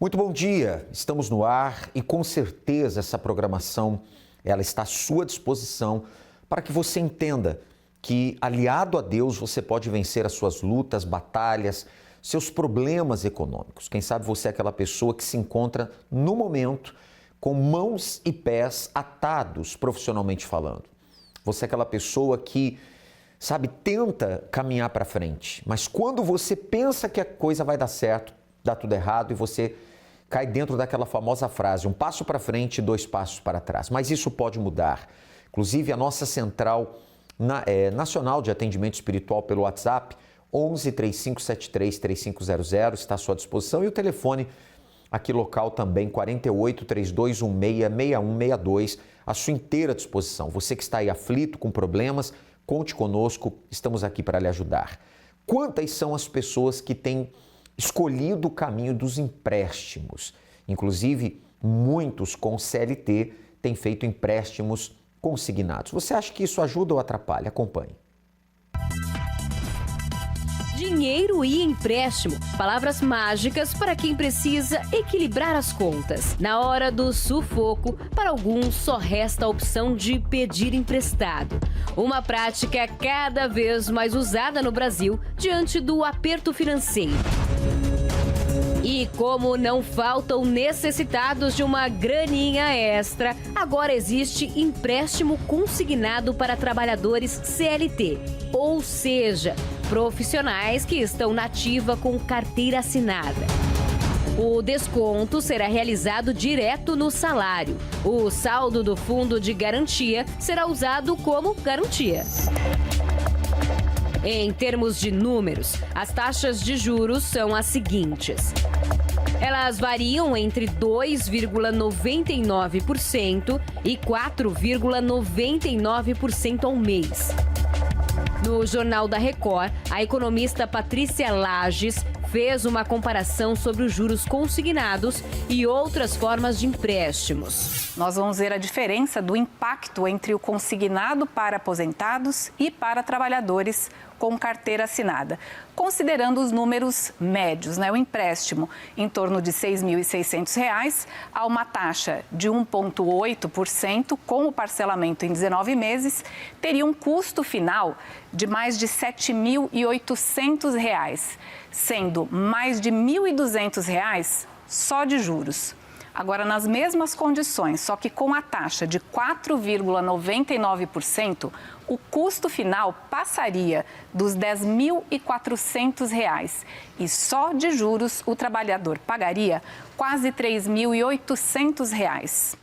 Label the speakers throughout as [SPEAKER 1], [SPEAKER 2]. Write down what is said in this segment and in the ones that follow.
[SPEAKER 1] Muito bom dia, estamos no ar e com certeza essa programação ela está à sua disposição para que você entenda que aliado a Deus você pode vencer as suas lutas, batalhas, seus problemas econômicos. Quem sabe você é aquela pessoa que se encontra no momento com mãos e pés atados profissionalmente falando. Você é aquela pessoa que, sabe, tenta caminhar para frente, mas quando você pensa que a coisa vai dar certo, dá tudo errado e você cai dentro daquela famosa frase, 1 passo para frente e 2 passos para trás. Mas isso pode mudar. Inclusive, a nossa central nacional de atendimento espiritual pelo WhatsApp, 11 3573 3500, está à sua disposição. E o telefone aqui local também, 48 3216 6162, à sua inteira disposição. Você que está aí aflito, com problemas, conte conosco, estamos aqui para lhe ajudar. Quantas são as pessoas que têm escolhido o caminho dos empréstimos? Inclusive, muitos com CLT têm feito empréstimos consignados. Você acha que isso ajuda ou atrapalha? Acompanhe.
[SPEAKER 2] Dinheiro e empréstimo, palavras mágicas para quem precisa equilibrar as contas. Na hora do sufoco, para alguns só resta a opção de pedir emprestado. Uma prática cada vez mais usada no Brasil diante do aperto financeiro. E como não faltam necessitados de uma graninha extra, agora existe empréstimo consignado para trabalhadores CLT, ou seja, profissionais que estão na ativa com carteira assinada. O desconto será realizado direto no salário. O saldo do fundo de garantia será usado como garantia. Em termos de números, as taxas de juros são as seguintes. Elas variam entre 2,99% e 4,99% ao mês. No Jornal da Record, a economista Patrícia Lages fez uma comparação sobre os juros consignados e outras formas de empréstimos.
[SPEAKER 3] Nós vamos ver a diferença do impacto entre o consignado para aposentados e para trabalhadores com carteira assinada, considerando os números médios, O empréstimo em torno de R$ 6.600 a uma taxa de 1,8% com o parcelamento em 19 meses, teria um custo final de mais de R$ 7.800, sendo mais de R$ 1.200 só de juros. Agora, nas mesmas condições, só que com a taxa de 4,99%, o custo final passaria dos R$ 10.400 e só de juros o trabalhador pagaria quase R$ 3.800.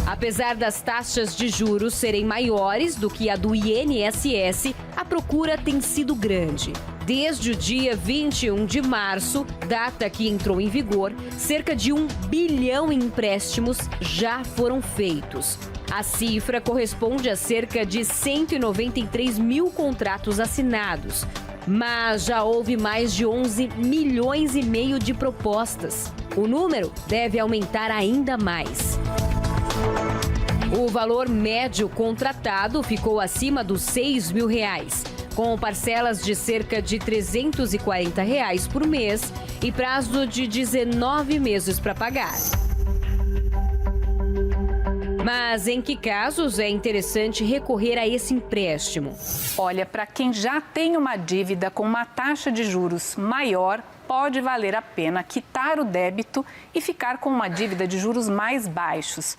[SPEAKER 2] Apesar das taxas de juros serem maiores do que a do INSS, a procura tem sido grande. Desde o dia 21 de março, data que entrou em vigor, cerca de 1 bilhão em empréstimos já foram feitos. A cifra corresponde a cerca de 193 mil contratos assinados. Mas já houve mais de 11 milhões e meio de propostas. O número deve aumentar ainda mais. O valor médio contratado ficou acima dos R$ 6.000, com parcelas de cerca de R$ 340 por mês e prazo de 19 meses para pagar. Mas em que casos é interessante recorrer a esse empréstimo?
[SPEAKER 3] Olha, para quem já tem uma dívida com uma taxa de juros maior, pode valer a pena quitar o débito e ficar com uma dívida de juros mais baixos.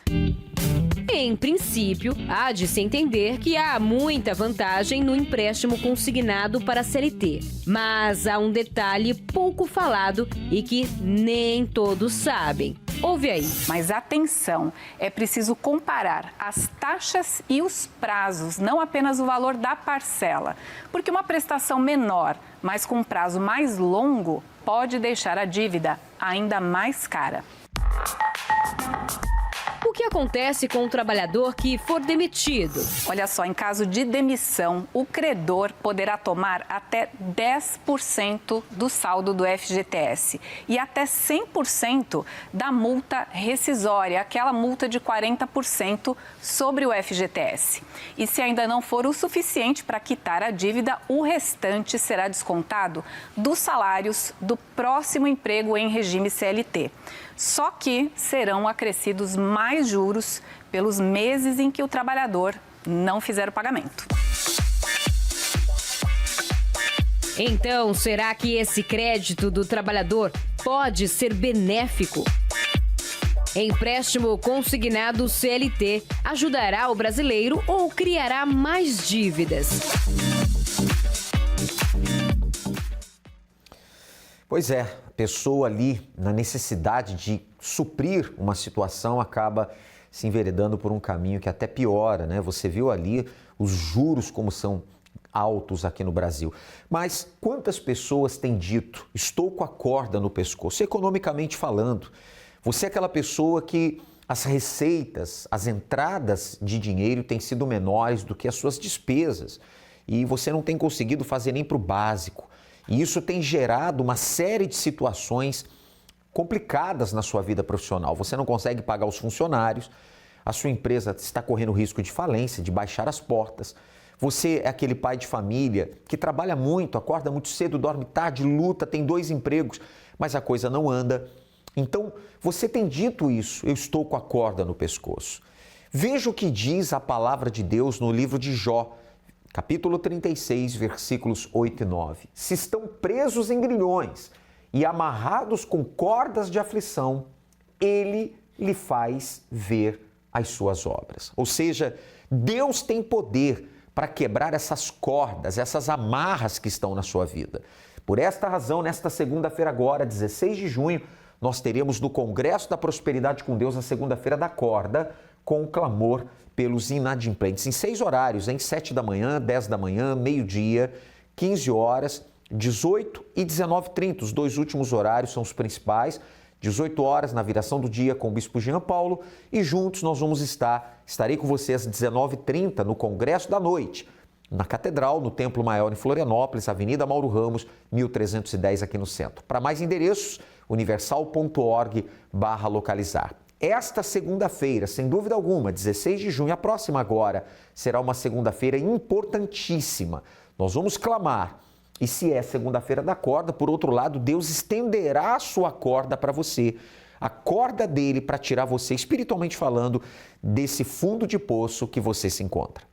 [SPEAKER 2] Em princípio, há de se entender que há muita vantagem no empréstimo consignado para a CLT. Mas há um detalhe pouco falado e que nem todos sabem. Ouve aí.
[SPEAKER 3] Mas atenção, é preciso comparar as taxas e os prazos, não apenas o valor da parcela. Porque uma prestação menor, mas com um prazo mais longo, pode deixar a dívida ainda mais cara.
[SPEAKER 2] O O que acontece com o trabalhador que for demitido?
[SPEAKER 3] Olha só, em caso de demissão, o credor poderá tomar até 10% do saldo do FGTS e até 100% da multa rescisória, aquela multa de 40% sobre o FGTS. E se ainda não for o suficiente para quitar a dívida, o restante será descontado dos salários do próximo emprego em regime CLT. Só que serão acrescidos mais juros pelos meses em que o trabalhador não fizer o pagamento.
[SPEAKER 2] Então, será que esse crédito do trabalhador pode ser benéfico? Empréstimo consignado CLT ajudará o brasileiro ou criará mais dívidas?
[SPEAKER 1] Pois é, a pessoa ali, na necessidade de suprir uma situação, acaba se enveredando por um caminho que até piora, né? Você viu ali os juros como são altos aqui no Brasil. Mas quantas pessoas têm dito, estou com a corda no pescoço, economicamente falando? Você é aquela pessoa que as receitas, as entradas de dinheiro têm sido menores do que as suas despesas e você não tem conseguido fazer nem para o básico. E isso tem gerado uma série de situações complicadas na sua vida profissional. Você não consegue pagar os funcionários, a sua empresa está correndo risco de falência, de baixar as portas. Você é aquele pai de família que trabalha muito, acorda muito cedo, dorme tarde, luta, tem 2 empregos, mas a coisa não anda. Então, você tem dito isso, eu estou com a corda no pescoço. Veja o que diz a palavra de Deus no livro de Jó, capítulo 36, versículos 8 e 9. Se estão presos em grilhões e amarrados com cordas de aflição, ele lhe faz ver as suas obras. Ou seja, Deus tem poder para quebrar essas cordas, essas amarras que estão na sua vida. Por esta razão, nesta segunda-feira agora, 16 de junho, nós teremos no Congresso da Prosperidade com Deus, a segunda-feira da corda, com o clamor pelos inadimplentes, em 6 horários, em 7 da manhã, 10 da manhã, meio-dia, 15 horas, 18 e 19h30. Os 2 últimos horários são os principais, 18 horas na viração do dia com o Bispo Jean Paulo e juntos nós vamos estarei com você às 19h30 no Congresso da Noite, na Catedral, no Templo Maior em Florianópolis, Avenida Mauro Ramos, 1310 aqui no centro. Para mais endereços, universal.org/localizar. Esta segunda-feira, sem dúvida alguma, 16 de junho, a próxima agora, será uma segunda-feira importantíssima. Nós vamos clamar. E se é segunda-feira da corda, por outro lado, Deus estenderá a sua corda para você. A corda dele para tirar você, espiritualmente falando, desse fundo de poço que você se encontra.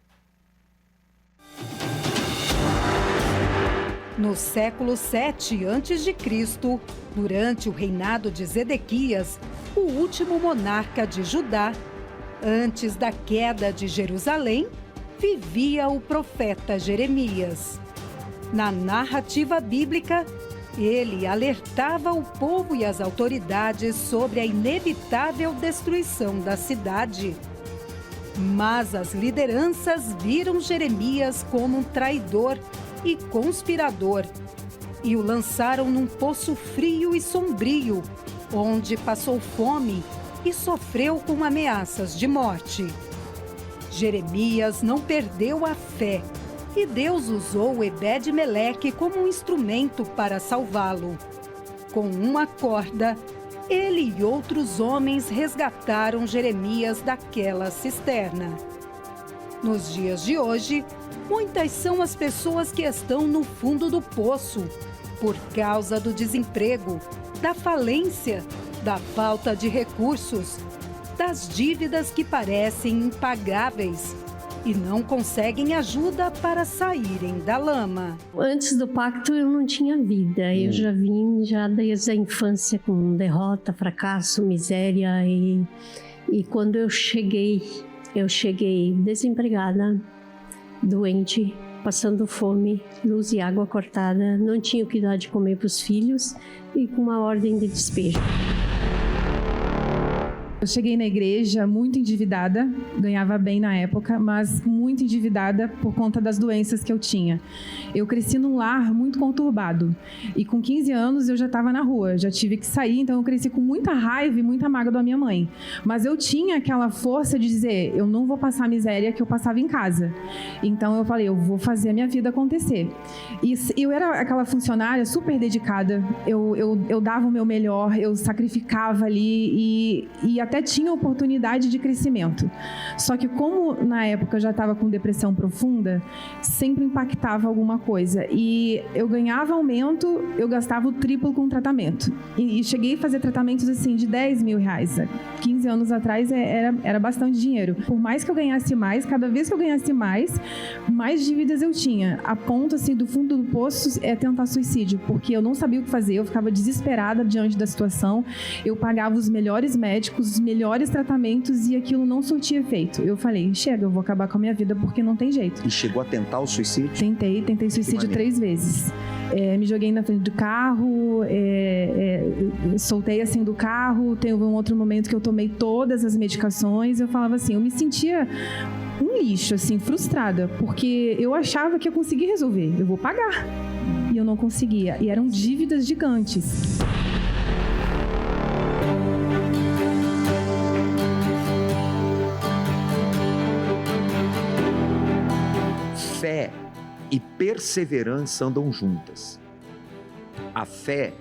[SPEAKER 4] No século 7 a.C., durante o reinado de Zedequias, o último monarca de Judá, antes da queda de Jerusalém, vivia o profeta Jeremias. Na narrativa bíblica, ele alertava o povo e as autoridades sobre a inevitável destruição da cidade. Mas as lideranças viram Jeremias como um traidor e conspirador e o lançaram num poço frio e sombrio, onde passou fome e sofreu com ameaças de morte. Jeremias não perdeu a fé e Deus usou Ebed-Meleque como um instrumento para salvá-lo. Com uma corda, ele e outros homens resgataram Jeremias daquela cisterna. Nos dias de hoje, muitas são as pessoas que estão no fundo do poço, por causa do desemprego, da falência, da falta de recursos, das dívidas que parecem impagáveis e não conseguem ajuda para saírem da lama.
[SPEAKER 5] Antes do pacto eu não tinha vida, eu já vim desde a infância com derrota, fracasso, miséria e quando eu cheguei desempregada, doente, passando fome, luz e água cortada, não tinha o que dar de comer para os filhos e com uma ordem de despejo.
[SPEAKER 6] Eu cheguei na igreja muito endividada, ganhava bem na época, mas muito endividada por conta das doenças que eu tinha. Eu cresci num lar muito conturbado e com 15 anos eu já estava na rua, já tive que sair, então eu cresci com muita raiva e muita mágoa da minha mãe. Mas eu tinha aquela força de dizer, eu não vou passar a miséria que eu passava em casa. Então eu falei, eu vou fazer a minha vida acontecer. E eu era aquela funcionária super dedicada, eu dava o meu melhor, eu sacrificava ali e até tinha oportunidade de crescimento. Só que como na época eu já estava com depressão profunda, sempre impactava alguma coisa. E eu ganhava aumento, eu gastava o triplo com tratamento. E cheguei a fazer tratamentos assim de 10 mil reais. 15 anos atrás era bastante dinheiro. Por mais que eu ganhasse mais, cada vez que eu ganhasse mais dívidas eu tinha. A ponto assim do fundo do poço é tentar suicídio, porque eu não sabia o que fazer, eu ficava desesperada diante da situação. Eu pagava os melhores médicos, os melhores tratamentos e aquilo não surtia efeito. Eu falei, chega, eu vou acabar com a minha vida porque não tem jeito.
[SPEAKER 1] E chegou a tentar o suicídio?
[SPEAKER 6] Tentei suicídio 3 vezes. Me joguei na frente do carro, soltei assim do carro. Teve um outro momento que eu tomei todas as medicações. Eu falava assim, eu me sentia um lixo, assim, frustrada, porque eu achava que eu conseguia resolver. Eu vou pagar. E eu não conseguia. E eram dívidas gigantes.
[SPEAKER 1] Fé e perseverança andam juntas. A fé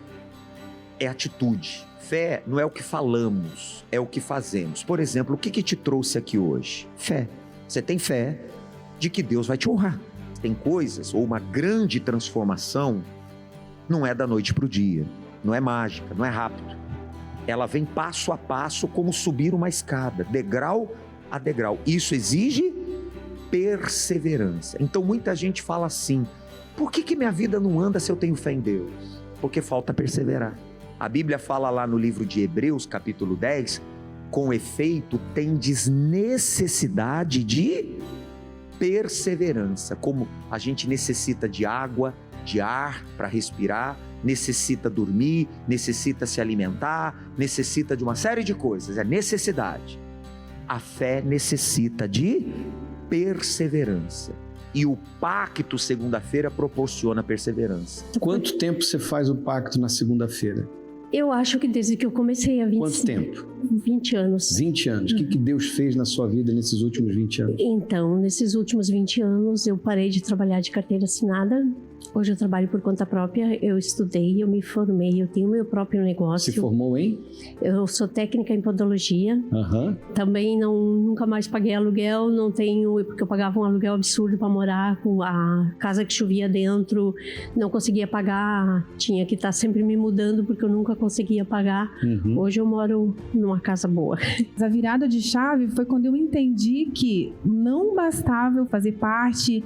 [SPEAKER 1] é atitude. Fé não é o que falamos, é o que fazemos. Por exemplo, o que te trouxe aqui hoje? Fé. Você tem fé de que Deus vai te honrar. Tem coisas, ou uma grande transformação, não é da noite para o dia, não é mágica, não é rápido. Ela vem passo a passo, como subir uma escada, degrau a degrau. Isso exige perseverança. Então muita gente fala assim, por que minha vida não anda se eu tenho fé em Deus? Porque falta perseverar. A Bíblia fala lá no livro de Hebreus, capítulo 10, com efeito tendes necessidade de perseverança. Como a gente necessita de água, de ar para respirar, necessita dormir, necessita se alimentar, necessita de uma série de coisas, é necessidade. A fé necessita de perseverança. E o pacto segunda-feira proporciona perseverança.
[SPEAKER 7] Quanto tempo você faz o pacto na segunda-feira?
[SPEAKER 5] Eu acho que desde que eu comecei a
[SPEAKER 7] Quanto tempo?
[SPEAKER 5] 20 anos.
[SPEAKER 7] 20 anos. O que Deus fez na sua vida nesses últimos 20 anos?
[SPEAKER 5] Então, nesses últimos 20 anos, eu parei de trabalhar de carteira assinada. Hoje eu trabalho por conta própria, eu estudei, eu me formei, eu tenho meu próprio negócio.
[SPEAKER 7] Se formou em?
[SPEAKER 5] Eu sou técnica em podologia.
[SPEAKER 7] Uhum.
[SPEAKER 5] Também nunca mais paguei aluguel, não tenho, porque eu pagava um aluguel absurdo para morar, com a casa que chovia dentro, não conseguia pagar, tinha que estar sempre me mudando porque eu nunca conseguia pagar. Uhum. Hoje eu moro numa casa boa.
[SPEAKER 6] A virada de chave foi quando eu entendi que não bastava eu fazer parte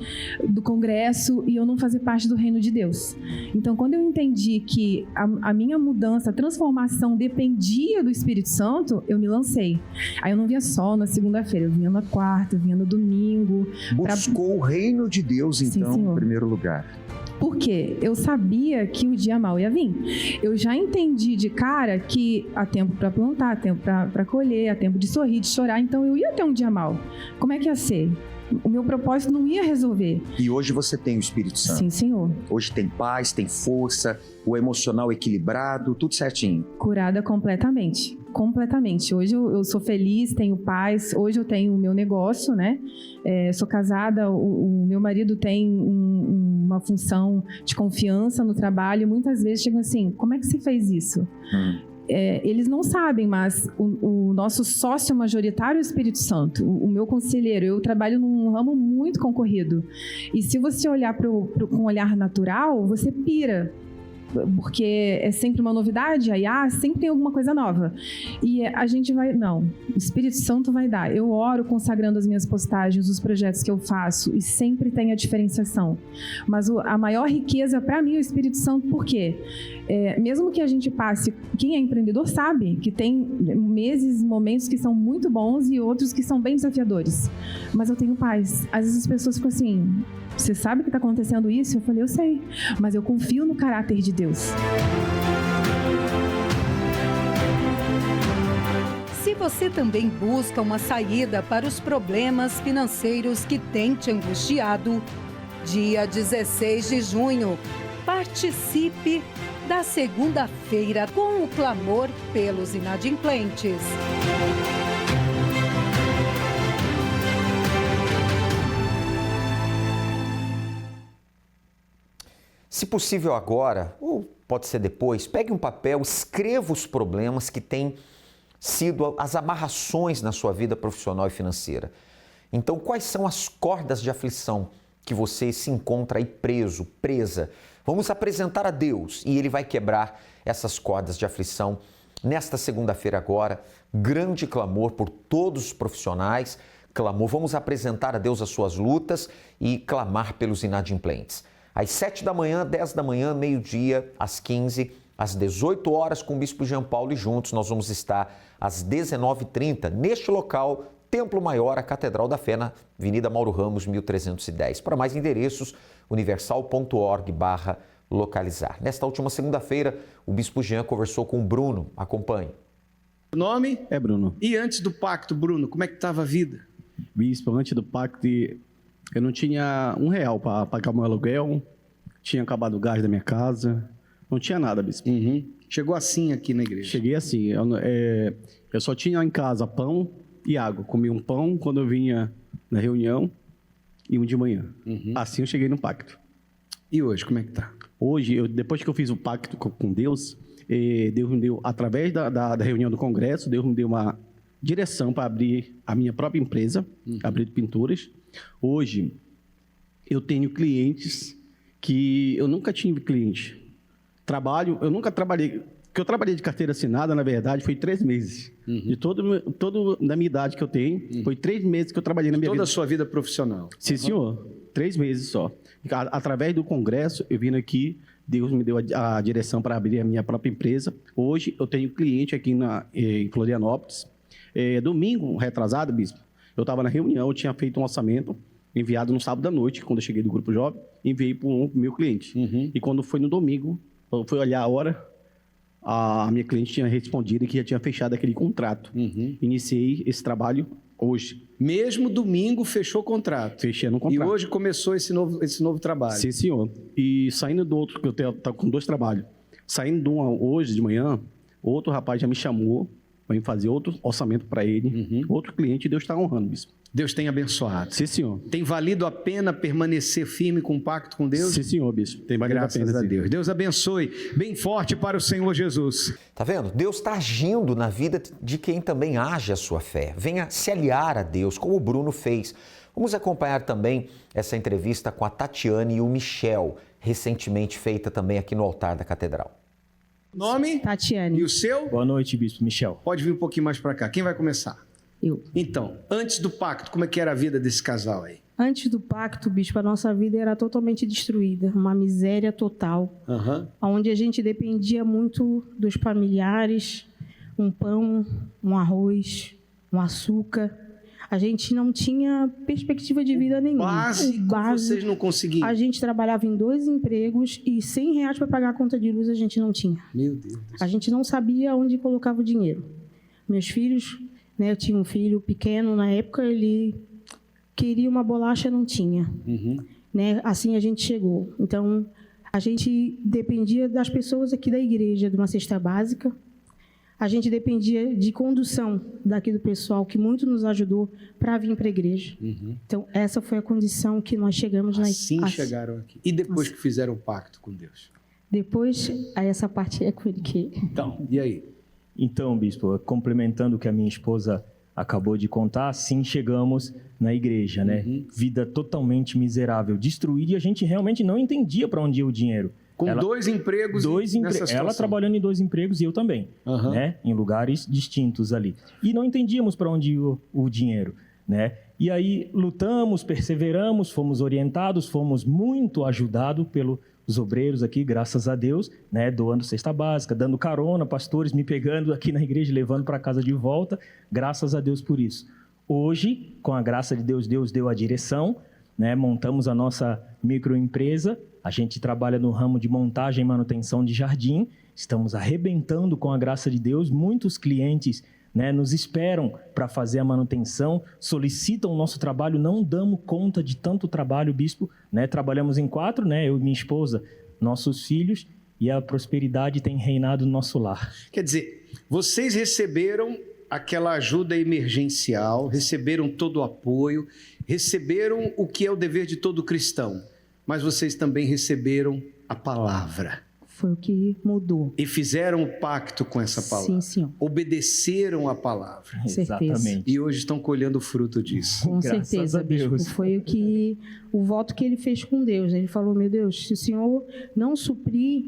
[SPEAKER 6] do congresso e eu não fazer parte do reino de Deus. Então, quando eu entendi que a minha mudança, a transformação dependia do Espírito Santo, eu me lancei. Aí eu não via só na segunda-feira, eu vinha na quarta, eu vinha no domingo.
[SPEAKER 1] Buscou o reino de Deus, então, em primeiro lugar.
[SPEAKER 6] Porque eu sabia que o dia mau ia vir. Eu já entendi de cara que há tempo para plantar, há tempo para colher, há tempo de sorrir, de chorar. Então eu ia ter um dia mau. Como é que ia ser? O meu propósito não ia resolver.
[SPEAKER 1] E hoje você tem o Espírito Santo.
[SPEAKER 6] Sim, Senhor.
[SPEAKER 1] Hoje tem paz, tem força, o emocional equilibrado, tudo certinho.
[SPEAKER 6] Curada completamente. Completamente. Hoje eu sou feliz, tenho paz. Hoje eu tenho o meu negócio, né? Sou casada, o meu marido tem uma função de confiança no trabalho. Muitas vezes chegam assim, como é que você fez isso? Eles não sabem, mas o nosso sócio majoritário é o Espírito Santo, o meu conselheiro. Eu trabalho num ramo muito concorrido. E se você olhar com um olhar natural, você pira. Porque é sempre uma novidade, aí sempre tem alguma coisa nova. E a gente vai... Não, o Espírito Santo vai dar. Eu oro consagrando as minhas postagens, os projetos que eu faço, e sempre tem a diferenciação. Mas a maior riqueza para mim é o Espírito Santo, por quê? Mesmo que a gente passe... Quem é empreendedor sabe que tem meses, momentos que são muito bons e outros que são bem desafiadores. Mas eu tenho paz. Às vezes as pessoas ficam assim... Você sabe que está acontecendo isso? Eu falei, eu sei. Mas eu confio no caráter de Deus.
[SPEAKER 4] Se você também busca uma saída para os problemas financeiros que têm te angustiado, dia 16 de junho, participe da segunda-feira com o clamor pelos inadimplentes.
[SPEAKER 1] Se possível agora, ou pode ser depois, pegue um papel, escreva os problemas que têm sido as amarrações na sua vida profissional e financeira. Então, quais são as cordas de aflição que você se encontra aí preso, presa? Vamos apresentar a Deus e Ele vai quebrar essas cordas de aflição nesta segunda-feira agora. Grande clamor por todos os profissionais, clamor. Vamos apresentar a Deus as suas lutas e clamar pelos inadimplentes. Às 7 da manhã, 10 da manhã, meio-dia, às 15, às 18 horas com o Bispo Jean Paulo e juntos nós vamos estar às 19h30 neste local, Templo Maior, a Catedral da Fé, na Avenida Mauro Ramos, 1310. Para mais endereços, universal.org/localizar. Nesta última segunda-feira, o Bispo Jean conversou com o Bruno. Acompanhe.
[SPEAKER 7] O nome?
[SPEAKER 8] É Bruno.
[SPEAKER 7] E antes do pacto, Bruno, como é que estava a vida?
[SPEAKER 8] Bispo, antes do pacto, eu não tinha R$1 para pagar meu aluguel, tinha acabado o gás da minha casa, não tinha nada, Bispo.
[SPEAKER 7] Chegou assim aqui na igreja?
[SPEAKER 8] Cheguei assim, eu só tinha em casa pão e água. Comi um pão quando eu vinha na reunião e um de manhã. Assim eu cheguei no pacto.
[SPEAKER 7] E hoje, como é que tá?
[SPEAKER 8] Hoje, depois que eu fiz o pacto com Deus, Deus me deu, através da reunião do congresso, Deus me deu uma direção para abrir a minha própria empresa, abrir pinturas. Hoje, eu tenho clientes que eu nunca tive cliente. Eu nunca trabalhei. Que eu trabalhei de carteira assinada, na verdade, foi 3 meses. De todo da minha idade que eu tenho, foi 3 meses que eu trabalhei na minha vida.
[SPEAKER 7] Toda a sua vida profissional?
[SPEAKER 8] Sim, senhor. 3 meses só. Através do congresso, eu vim aqui, Deus me deu a direção para abrir a minha própria empresa. Hoje, eu tenho cliente aqui em Florianópolis. Domingo, retrasado, Bispo, eu estava na reunião, eu tinha feito um orçamento enviado no sábado à noite, quando eu cheguei do Grupo Jovem, enviei para o meu cliente. E quando foi no domingo, eu fui olhar a hora, a minha cliente tinha respondido que já tinha fechado aquele contrato. Iniciei esse trabalho hoje.
[SPEAKER 7] Mesmo domingo fechou o contrato?
[SPEAKER 8] Fechando o contrato.
[SPEAKER 7] E hoje começou esse novo trabalho?
[SPEAKER 8] Sim, senhor. E saindo do outro, que eu estou com 2 trabalhos, saindo de um hoje de manhã, outro rapaz já me chamou para fazer outro orçamento para ele, outro cliente, Deus está honrando, Bispo.
[SPEAKER 7] Deus tem abençoado.
[SPEAKER 8] Sim, senhor.
[SPEAKER 7] Tem valido a pena permanecer firme com o pacto com Deus?
[SPEAKER 8] Sim, senhor, Bispo. Tem valido
[SPEAKER 7] Graças
[SPEAKER 8] a pena,
[SPEAKER 7] a
[SPEAKER 8] sim.
[SPEAKER 7] Deus. Deus abençoe. Bem forte para o Senhor Jesus.
[SPEAKER 1] Tá vendo? Deus está agindo na vida de quem também age a sua fé. Venha se aliar a Deus, como o Bruno fez. Vamos acompanhar também essa entrevista com a Tatiane e o Michel, recentemente feita também aqui no altar da Catedral.
[SPEAKER 7] Nome?
[SPEAKER 9] Tatiane.
[SPEAKER 7] E o seu?
[SPEAKER 10] Boa noite, Bispo Michel.
[SPEAKER 7] Pode vir um pouquinho mais para cá. Quem vai começar?
[SPEAKER 9] Eu.
[SPEAKER 7] Então, antes do pacto, como é que era a vida desse casal aí?
[SPEAKER 9] Antes do pacto, Bispo, a nossa vida era totalmente destruída, uma miséria total, onde a gente dependia muito dos familiares, um pão, um arroz, um açúcar. A gente não tinha perspectiva de vida nenhuma.
[SPEAKER 7] Básico, vocês não conseguiam?
[SPEAKER 9] A gente trabalhava em 2 empregos e R$100 para pagar a conta de luz a gente não tinha.
[SPEAKER 7] Meu Deus.
[SPEAKER 9] A gente não sabia onde colocava o dinheiro. Meus filhos, né, eu tinha um filho pequeno na época, ele queria uma bolacha, não tinha. Né? Assim a gente chegou. Então, a gente dependia das pessoas aqui da igreja, de uma cesta básica. A gente dependia de condução daqui do pessoal, que muito nos ajudou para vir para a igreja. Então, essa foi a condição que nós chegamos na igreja.
[SPEAKER 7] Assim chegaram aqui. E depois que fizeram o pacto com Deus?
[SPEAKER 9] Depois, aí essa parte é com ele que...
[SPEAKER 7] Então, e aí?
[SPEAKER 10] Então, Bispo, complementando o que a minha esposa acabou de contar, sim, chegamos na igreja, né? Vida totalmente miserável, destruída, e a gente realmente não entendia para onde ia o dinheiro.
[SPEAKER 7] Com 2 empregos nessa situação.
[SPEAKER 10] Ela trabalhando em 2 empregos e eu também, né? Em lugares distintos ali. E não entendíamos para onde ia o dinheiro, né? E aí lutamos, perseveramos, fomos orientados, fomos muito ajudados pelos obreiros aqui, graças a Deus, né? Doando cesta básica, dando carona, pastores me pegando aqui na igreja, levando para casa de volta, graças a Deus por isso. Hoje, com a graça de Deus, Deus deu a direção, né? Montamos a nossa microempresa. A gente trabalha no ramo de montagem e manutenção de jardim. Estamos arrebentando com a graça de Deus. Muitos clientes né, nos esperam para fazer a manutenção, solicitam o nosso trabalho, não damos conta de tanto trabalho, bispo, né? Trabalhamos em 4, né, eu e minha esposa, nossos filhos, e a prosperidade tem reinado no nosso lar.
[SPEAKER 7] Quer dizer, vocês receberam aquela ajuda emergencial, receberam todo o apoio, receberam o que é o dever de todo cristão, mas vocês também receberam a palavra.
[SPEAKER 9] Foi o que mudou.
[SPEAKER 7] E fizeram o pacto com essa palavra.
[SPEAKER 9] Sim, senhor.
[SPEAKER 7] Obedeceram a palavra.
[SPEAKER 10] Exatamente.
[SPEAKER 7] E hoje estão colhendo o fruto disso.
[SPEAKER 9] Com
[SPEAKER 10] Graças
[SPEAKER 9] certeza,
[SPEAKER 10] a Deus.
[SPEAKER 9] bispo. Foi o voto que ele fez com Deus. Ele falou, meu Deus, se o Senhor não suprir,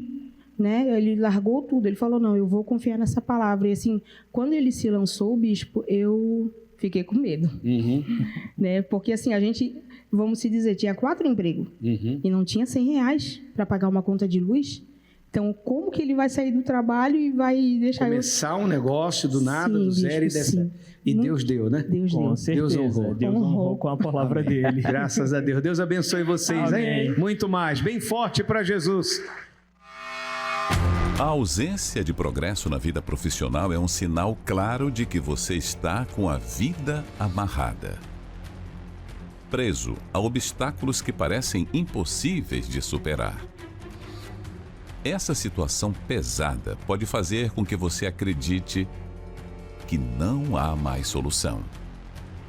[SPEAKER 9] né, ele largou tudo. Ele falou, não, eu vou confiar nessa palavra. E assim, quando ele se lançou, o bispo, eu fiquei com medo. Né? Porque assim, a gente, vamos se dizer, tinha 4 empregos. E não tinha R$100 para pagar uma conta de luz. Então, como que ele vai sair do trabalho e vai deixar...
[SPEAKER 7] Começar um negócio do nada,
[SPEAKER 9] Sim,
[SPEAKER 7] do zero
[SPEAKER 9] bispo,
[SPEAKER 7] e dessa...
[SPEAKER 9] sim.
[SPEAKER 7] E Deus deu, né?
[SPEAKER 9] Deus
[SPEAKER 10] Com
[SPEAKER 9] deu.
[SPEAKER 10] certeza, Deus honrou com a palavra dele.
[SPEAKER 7] Graças a Deus. Deus abençoe vocês,
[SPEAKER 10] Amém.
[SPEAKER 7] hein? Muito mais. Bem forte para Jesus.
[SPEAKER 11] A ausência de progresso na vida profissional é um sinal claro de que você está com a vida amarrada. Preso a obstáculos que parecem impossíveis de superar. Essa situação pesada pode fazer com que você acredite que não há mais solução,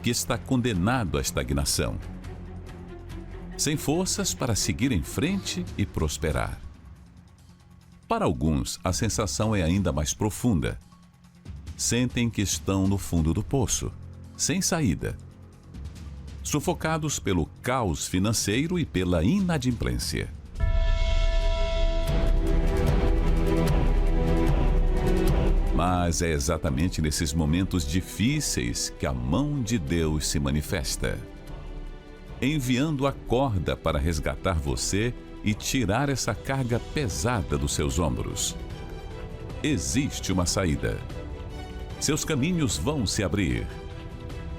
[SPEAKER 11] que está condenado à estagnação, sem forças para seguir em frente e prosperar. Para alguns, a sensação é ainda mais profunda. Sentem que estão no fundo do poço, sem saída, sufocados pelo caos financeiro e pela inadimplência. Mas é exatamente nesses momentos difíceis que a mão de Deus se manifesta, enviando a corda para resgatar você e tirar essa carga pesada dos seus ombros. Existe uma saída. Seus caminhos vão se abrir.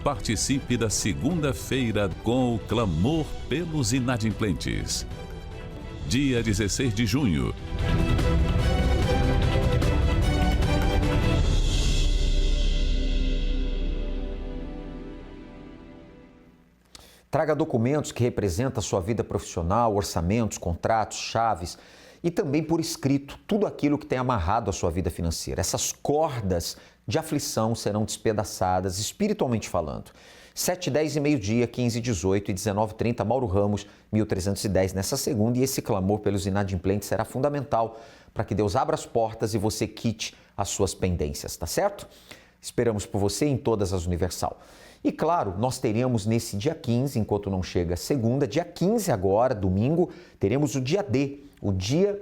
[SPEAKER 11] Participe da segunda-feira com o clamor pelos inadimplentes. Dia 16 de junho.
[SPEAKER 1] Traga documentos que representam a sua vida profissional, orçamentos, contratos, chaves e também por escrito tudo aquilo que tem amarrado a sua vida financeira. Essas cordas de aflição serão despedaçadas, espiritualmente falando. 7, 10 e meio-dia, 15, 18 e 19, 30, Mauro Ramos, 1310 nessa segunda. E esse clamor pelos inadimplentes será fundamental para que Deus abra as portas e você quite as suas pendências, tá certo? Esperamos por você em todas as Universal. E claro, nós teremos nesse dia 15, enquanto não chega a segunda, dia 15 agora, domingo, teremos o dia D, o dia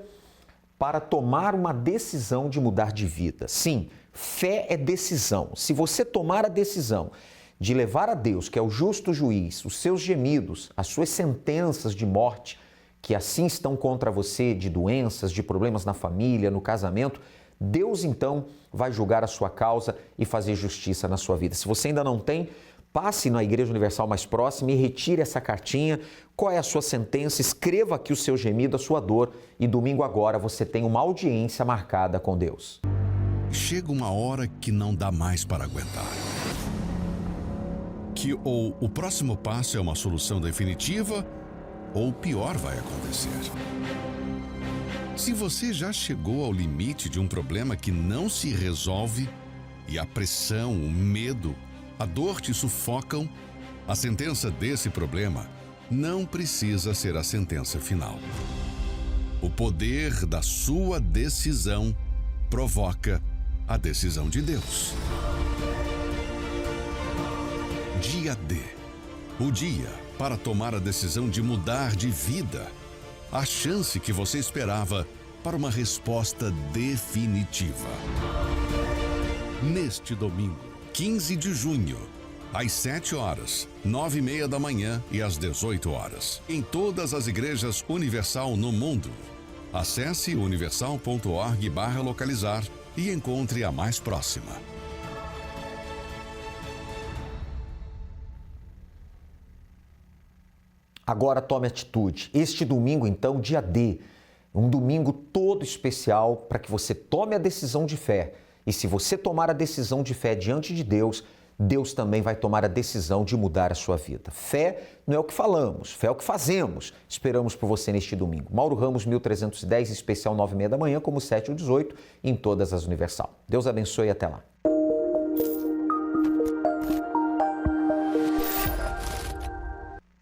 [SPEAKER 1] para tomar uma decisão de mudar de vida. Sim, fé é decisão. Se você tomar a decisão de levar a Deus, que é o justo juiz, os seus gemidos, as suas sentenças de morte, que assim estão contra você, de doenças, de problemas na família, no casamento, Deus então vai julgar a sua causa e fazer justiça na sua vida. Se você ainda não tem, passe na Igreja Universal mais próxima e retire essa cartinha. Qual é a sua sentença? Escreva aqui o seu gemido, a sua dor e domingo agora você tem uma audiência marcada com Deus.
[SPEAKER 12] Chega uma hora que não dá mais para aguentar. Que ou o próximo passo é uma solução definitiva ou o pior vai acontecer. Se você já chegou ao limite de um problema que não se resolve e a pressão, o medo, a dor te sufocam, a sentença desse problema não precisa ser a sentença final. O poder da sua decisão provoca a decisão de Deus. Dia D. O dia para tomar a decisão de mudar de vida. A chance que você esperava para uma resposta definitiva. Neste domingo, 15 de junho, às 7 horas, 9h30 da manhã e às 18 horas, em todas as igrejas Universal no mundo. Acesse universal.org/localizar e encontre a mais próxima.
[SPEAKER 1] Agora tome atitude. Este domingo, então, dia D, um domingo todo especial para que você tome a decisão de fé E se você tomar a decisão de fé diante de Deus, Deus também vai tomar a decisão de mudar a sua vida. Fé não é o que falamos, fé é o que fazemos. Esperamos por você neste domingo. Mauro Ramos, 1310, especial 9h30 da manhã, como 7 ou 18, em todas as Universal. Deus abençoe e até lá.